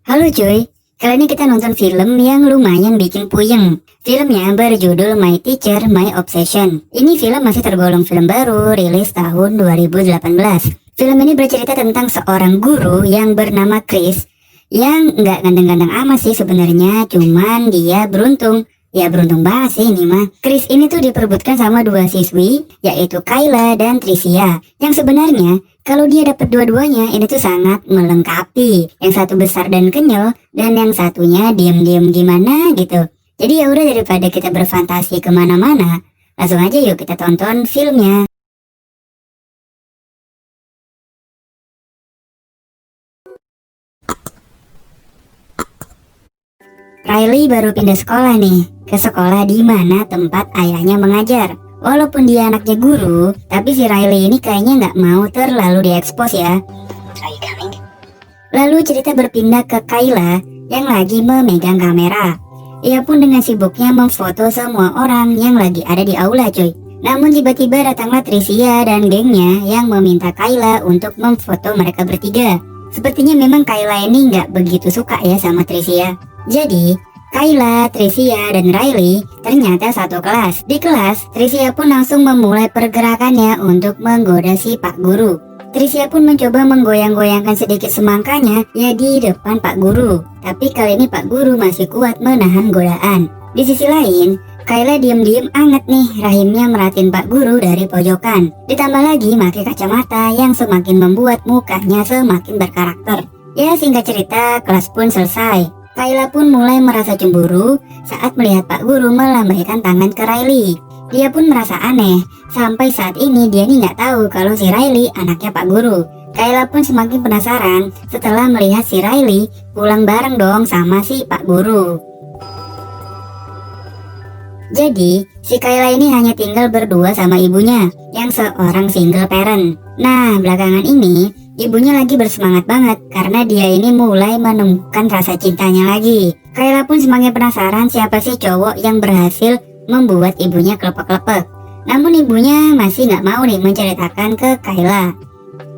Halo cuy, kali ini kita nonton film yang lumayan bikin puyeng. Filmnya berjudul My Teacher, My Obsession. Ini film masih tergolong film baru, rilis tahun 2018. Film ini bercerita tentang seorang guru yang bernama Chris, yang nggak ganteng-ganteng amat sih sebenarnya, cuman dia beruntung. Ya beruntung banget sih ini mah. Chris ini tuh diperebutkan sama dua siswi, yaitu Kayla dan Tricia. Yang sebenarnya kalau dia dapat dua-duanya ini tuh sangat melengkapi. Yang satu besar dan kenyal, dan yang satunya diam-diam gimana gitu. Jadi ya udah, daripada kita berfantasi kemana-mana, langsung aja yuk kita tonton filmnya. Riley baru pindah sekolah nih, ke sekolah di mana tempat ayahnya mengajar. Walaupun dia anaknya guru, tapi si Riley ini kayaknya nggak mau terlalu diekspos ya. Lalu cerita berpindah ke Kayla yang lagi memegang kamera. Ia pun dengan sibuknya memfoto semua orang yang lagi ada di aula cuy. Namun tiba-tiba datanglah Tricia dan gengnya yang meminta Kayla untuk memfoto mereka bertiga. Sepertinya memang Kayla ini nggak begitu suka ya sama Tricia. Jadi, Kayla, Tricia, dan Riley ternyata satu kelas. Di kelas, Tricia pun langsung memulai pergerakannya untuk menggoda si Pak Guru. Tricia pun mencoba menggoyang-goyangkan sedikit semangkanya ya di depan Pak Guru. Tapi kali ini Pak Guru masih kuat menahan godaan. Di sisi lain, Kayla diam-diam anget nih rahimnya merhatiin Pak Guru dari pojokan. Ditambah lagi pakai kacamata yang semakin membuat mukanya semakin berkarakter. Ya singkat cerita, kelas pun selesai. Kayla pun mulai merasa cemburu saat melihat Pak Guru melambaikan tangan ke Riley. Dia pun merasa aneh, sampai saat ini dia nih nggak tahu kalau si Riley anaknya Pak Guru. Kayla pun semakin penasaran setelah melihat si Riley pulang bareng dong sama si Pak Guru. Jadi, si Kayla ini hanya tinggal berdua sama ibunya, yang seorang single parent. Nah, belakangan ini, ibunya lagi bersemangat banget karena dia ini mulai menemukan rasa cintanya lagi. Kayla pun semakin penasaran siapa sih cowok yang berhasil membuat ibunya kelepek-kelepek. Namun ibunya masih nggak mau nih menceritakan ke Kayla.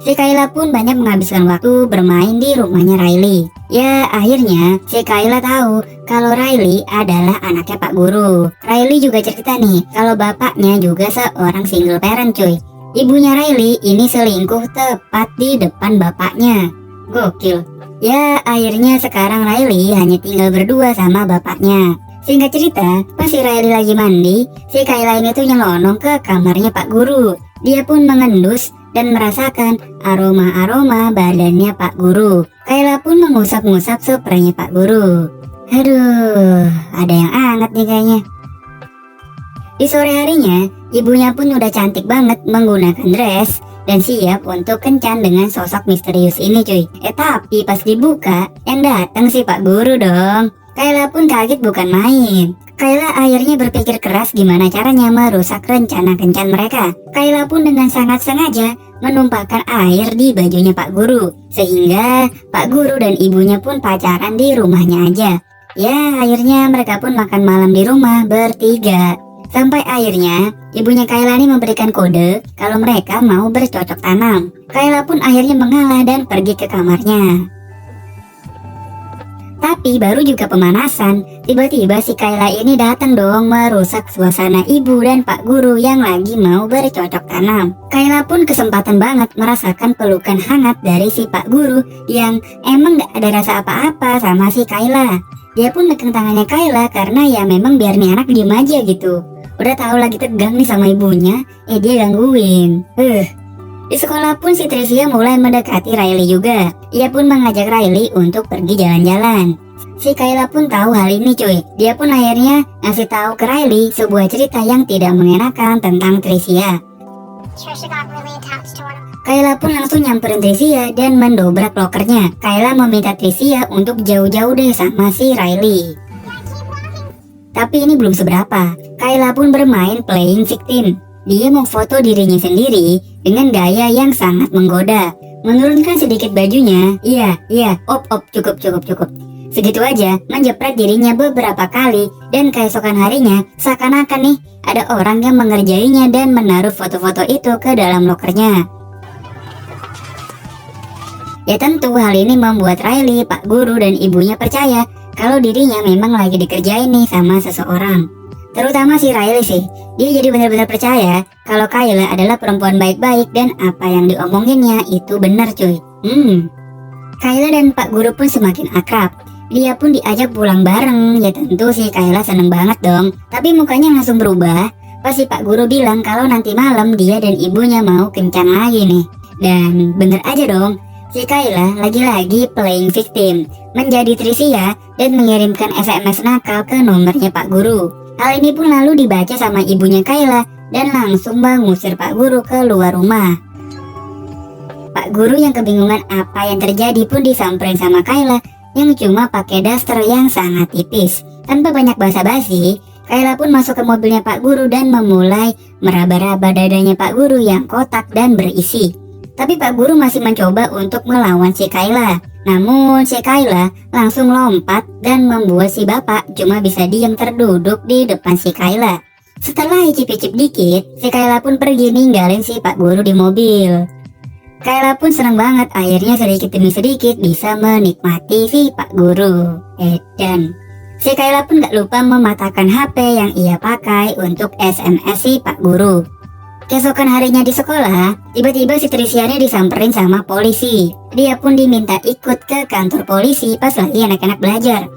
Si Kayla pun banyak menghabiskan waktu bermain di rumahnya Riley. Ya akhirnya si Kayla tahu kalau Riley adalah anaknya Pak Guru. Riley juga cerita nih kalau bapaknya juga seorang single parent cuy. Ibunya Riley ini selingkuh tepat di depan bapaknya. Gokil. Ya akhirnya sekarang Riley hanya tinggal berdua sama bapaknya. Singkat cerita, pas si Riley lagi mandi, si Kayla ini tuh nyelonong ke kamarnya Pak Guru. Dia pun mengendus dan merasakan aroma-aroma badannya Pak Guru. Kayla pun mengusap-ngusap spraynya Pak Guru. Aduh, ada yang anget nih kayaknya. Di sore harinya, ibunya pun udah cantik banget menggunakan dress dan siap untuk kencan dengan sosok misterius ini cuy. Tapi pas dibuka, yang datang si Pak Guru dong. Kayla pun kaget bukan main. Kayla akhirnya berpikir keras gimana caranya merusak rencana kencan mereka. Kayla pun dengan sangat sengaja menumpahkan air di bajunya Pak Guru, sehingga Pak Guru dan ibunya pun pacaran di rumahnya aja. Ya akhirnya mereka pun makan malam di rumah bertiga. Sampai akhirnya ibunya Kayla ini memberikan kode kalau mereka mau bercocok tanam. Kayla pun akhirnya mengalah dan pergi ke kamarnya. Tapi baru juga pemanasan, tiba-tiba si Kayla ini datang dong merusak suasana ibu dan Pak Guru yang lagi mau bercocok tanam. Kayla pun kesempatan banget merasakan pelukan hangat dari si Pak Guru yang emang gak ada rasa apa-apa sama si Kayla. Dia pun megang tangannya Kayla karena ya memang biar nih anak diem aja gitu. Udah tahu lagi tegang nih sama ibunya, dia gangguin. Di sekolah pun si Tricia mulai mendekati Riley juga. Ia pun mengajak Riley untuk pergi jalan-jalan. Si Kayla pun tahu hal ini cuy. Dia pun akhirnya ngasih tahu ke Riley sebuah cerita yang tidak mengenakan tentang Tricia. Kayla pun langsung nyamperin Tricia dan mendobrak lokernya. Kayla meminta Tricia untuk jauh-jauh deh sama si Riley. Tapi ini belum seberapa. Kayla pun bermain playing victim. Dia memfoto dirinya sendiri dengan gaya yang sangat menggoda. Menurunkan sedikit bajunya. Iya, cukup. Segitu aja, menjepret dirinya beberapa kali. Dan keesokan harinya, seakan-akan nih ada orang yang mengerjainya dan menaruh foto-foto itu ke dalam lokernya. Ya tentu hal ini membuat Riley, Pak Guru, dan ibunya percaya kalau dirinya memang lagi dikerjain nih sama seseorang. Terutama si Riley sih, dia jadi benar-benar percaya kalau Kayla adalah perempuan baik-baik dan apa yang diomonginnya itu benar cuy. Kayla dan Pak Guru pun semakin akrab. Dia pun diajak pulang bareng. Ya tentu sih Kayla seneng banget dong. Tapi mukanya langsung berubah pas si Pak Guru bilang kalau nanti malam dia dan ibunya mau kencan lagi nih. Dan bener aja dong, si Kayla lagi-lagi playing victim, menjadi Tricia dan mengirimkan SMS nakal ke nomornya Pak Guru. Hal ini pun lalu dibaca sama ibunya Kayla dan langsung mengusir Pak Guru ke luar rumah. Pak Guru yang kebingungan apa yang terjadi pun disamperin sama Kayla yang cuma pakai daster yang sangat tipis. Tanpa banyak basa-basi, Kayla pun masuk ke mobilnya Pak Guru dan memulai meraba-raba dadanya Pak Guru yang kotak dan berisi. Tapi Pak Guru masih mencoba untuk melawan si Kayla. Namun si Kayla langsung lompat dan membuat si bapak cuma bisa diam terduduk di depan si Kayla. Setelah icip-icip dikit, si Kayla pun pergi ninggalin si Pak Guru di mobil. Kayla pun senang banget akhirnya sedikit demi sedikit bisa menikmati si Pak Guru. Dan si Kayla pun gak lupa mematahkan HP yang ia pakai untuk SMS si Pak Guru. Keesokan harinya di sekolah, tiba-tiba si Tricia disamperin sama polisi. Dia pun diminta ikut ke kantor polisi pas lagi anak-anak belajar.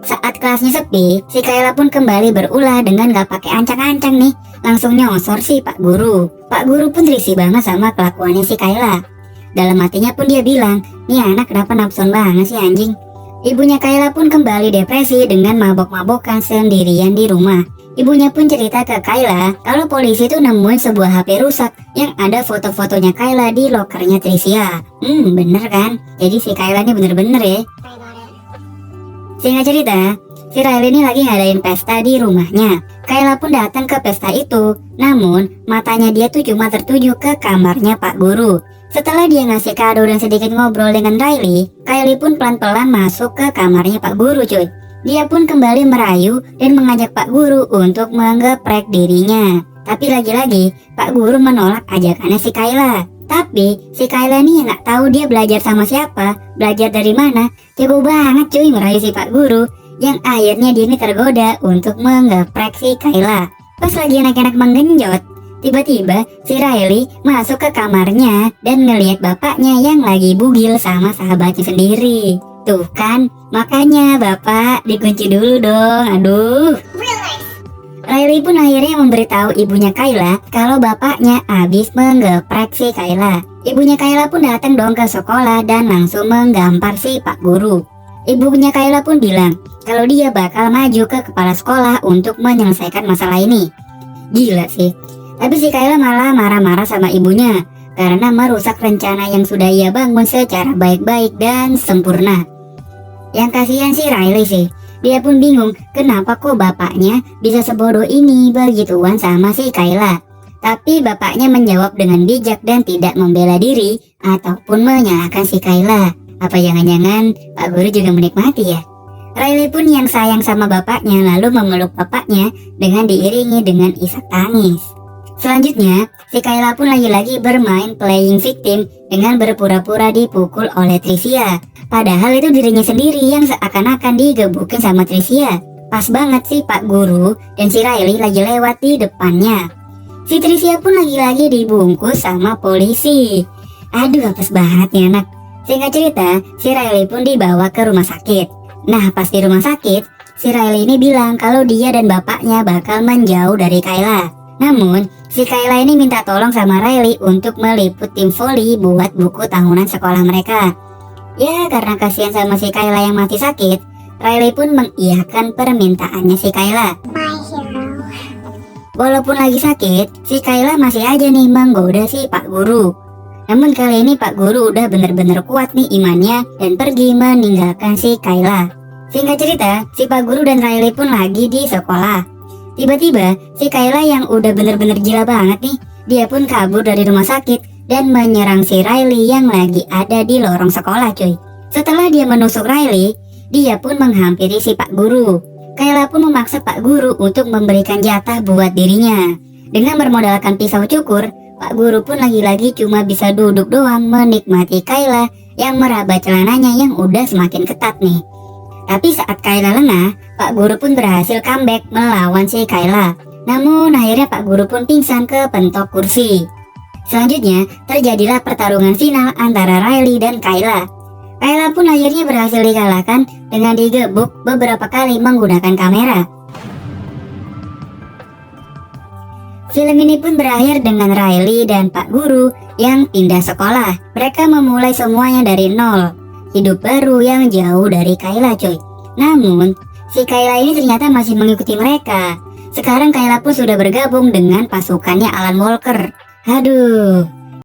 Saat kelasnya sepi, si Kayla pun kembali berulah dengan gak pakai ancang-ancang nih. Langsung nyosor si Pak Guru. Pak Guru pun risih banget sama kelakuannya si Kayla. Dalam hatinya pun dia bilang, nih anak kenapa nafsun banget sih anjing. Ibunya Kayla pun kembali depresi dengan mabok-mabokan sendirian di rumah. Ibunya pun cerita ke Kayla kalau polisi tuh nemuin sebuah HP rusak yang ada foto-fotonya Kayla di lokernya Tricia. Bener kan? Jadi si Kayla ini bener-bener ya. Singkat cerita, si Riley ini lagi ngadain pesta di rumahnya. Kayla pun datang ke pesta itu. Namun, matanya dia tuh cuma tertuju ke kamarnya Pak Guru. Setelah dia ngasih kado dan sedikit ngobrol dengan Riley, Kylie pun pelan-pelan masuk ke kamarnya Pak Guru cuy. Dia pun kembali merayu dan mengajak Pak Guru untuk menggeprek dirinya. Tapi lagi-lagi, Pak Guru menolak ajakannya si Kayla. Tapi, si Kayla nih nggak tahu dia belajar sama siapa, belajar dari mana. Jago banget cuy merayu si Pak Guru. Yang akhirnya dia ini tergoda untuk menggeprek si Kayla. Pas lagi anak-anak menggenjot, tiba-tiba si Riley masuk ke kamarnya dan ngelihat bapaknya yang lagi bugil sama sahabatnya sendiri. Tuh kan, makanya bapak dikunci dulu dong, aduh. Riley pun akhirnya memberitahu ibunya Kayla kalau bapaknya habis menggeprek si Kayla. Ibunya Kayla pun datang dong ke sekolah dan langsung menggampar si Pak Guru. Ibunya Kayla pun bilang kalau dia bakal maju ke kepala sekolah untuk menyelesaikan masalah ini. Gila sih. Tapi si Kayla malah marah-marah sama ibunya karena merusak rencana yang sudah ia bangun secara baik-baik dan sempurna. Yang kasihan si Riley sih. Dia pun bingung kenapa kok bapaknya bisa sebodoh ini begituan sama si Kayla. Tapi bapaknya menjawab dengan bijak dan tidak membela diri ataupun menyalahkan si Kayla. Apa jangan-jangan Pak Guru juga menikmati ya? Riley pun yang sayang sama bapaknya lalu memeluk bapaknya dengan diiringi dengan isak tangis. Selanjutnya, si Kayla pun lagi-lagi bermain playing victim dengan berpura-pura dipukul oleh Tricia. Padahal itu dirinya sendiri yang seakan-akan digebukin sama Tricia. Pas banget sih Pak Guru dan si Riley lagi lewat di depannya. Si Tricia pun lagi-lagi dibungkus sama polisi. Aduh, apes banget nih anak. Singkat cerita, si Riley pun dibawa ke rumah sakit. Nah, pas di rumah sakit, si Riley ini bilang kalau dia dan bapaknya bakal menjauh dari Kayla. Namun, si Kayla ini minta tolong sama Riley untuk meliput tim voli buat buku tahunan sekolah mereka. Ya, karena kasihan sama si Kayla yang mati sakit, Riley pun mengiyakan permintaannya si Kayla. Walaupun lagi sakit, si Kayla masih aja nih menggoda si Pak Guru. Namun kali ini Pak Guru udah bener-bener kuat nih imannya dan pergi meninggalkan si Kayla. Singkat cerita, si Pak Guru dan Riley pun lagi di sekolah. Tiba-tiba, si Kayla yang udah bener-bener gila banget nih, dia pun kabur dari rumah sakit dan menyerang si Riley yang lagi ada di lorong sekolah cuy. Setelah dia menusuk Riley, dia pun menghampiri si Pak Guru. Kayla pun memaksa Pak Guru untuk memberikan jatah buat dirinya. Dengan bermodalkan pisau cukur, Pak Guru pun lagi-lagi cuma bisa duduk doang menikmati Kayla yang meraba celananya yang udah semakin ketat nih. Tapi saat Kayla lengah, Pak Guru pun berhasil comeback melawan si Kayla. Namun akhirnya Pak Guru pun pingsan ke pentok kursi. Selanjutnya terjadilah pertarungan final antara Riley dan Kayla. Kayla pun akhirnya berhasil dikalahkan dengan digebuk beberapa kali menggunakan kamera. Film ini pun berakhir dengan Riley dan Pak Guru yang pindah sekolah. Mereka memulai semuanya dari nol, hidup baru yang jauh dari Kayla coy. Namun, si Kayla ini ternyata masih mengikuti mereka. Sekarang Kayla pun sudah bergabung dengan pasukannya Alan Walker. Aduh,